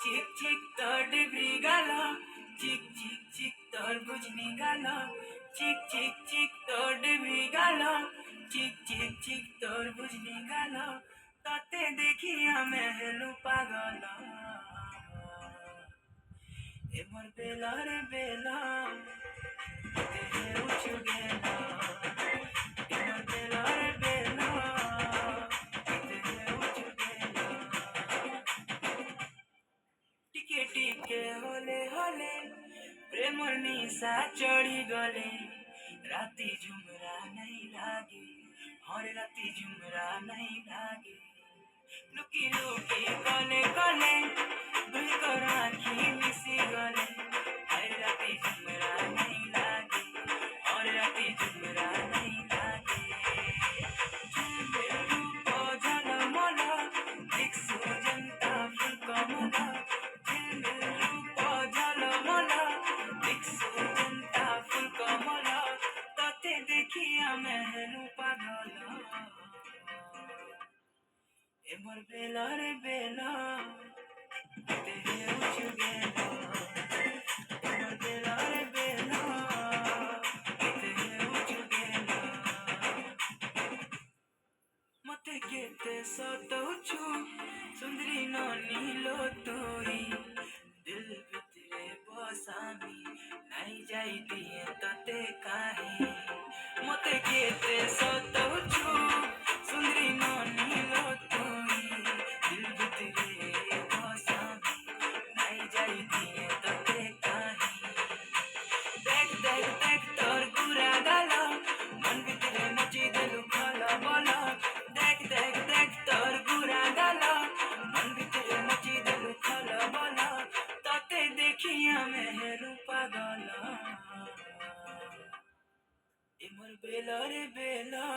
চিক চিক তোর ডিবরি গাল, চিক চিক চিক তোর বুঝনি গাল, চিক চিক চিক তোর ডিবরি গাল, চিক চিক চিক তোর বুঝনি গাল, তাতে দেখি আমি হেলু পাগল। এবার বেলা রে বেলা দেহে উঠু গেল, এবার বেলা রে বেলা দেহে উঠু গেল। টিকে টিকে হলে হলে প্রেমর নিশা চढ़ी গলে, রাতি ঝুমরা নাই লাগে, হরে রাতি ঝুমরা নাই লাগে। লুকি লুকি কলে কলে দুই কর আঁখি মিশি গলে, হরে রাতি ঝুমরা নাই লাগে, হরে রাতি ঝুমরা নাই লাগে। ঝুমের রূপ ঝলমল দেখছো জনতা ফুল কমলা, ঝুমের রূপ ঝলমল দেখছো জনতা ফুল কমলা, তাতে দেখি আমি হেলু পাগল। এবার বেলা রে বেলা দেহে উঠু গেল, এবার বেলা রে বেলা দেহে উঠু গেল। মতে কেতে সতৌছু সুন্দরী নীল তুই, দিল ভিতরে বসামি নাই যাই দিয়ে ততে কাহি। মতে কেতে সতৌছু সুন্দরী নীল তুই, দিল ভিতরে বসামি নাই যাই দিয়ে ততে কাহি। দেখ দেখ দেখ তোর গুড়া গাল, মন ভিতরে নচি দেলু খল বল। দেখ দেখ দেখ তোর গুড়া গাল, মন ভিতরে নচি দেলু খল বল, তাতে দেখি আমি হেলু পাগল। এমর বেলা রে বেলা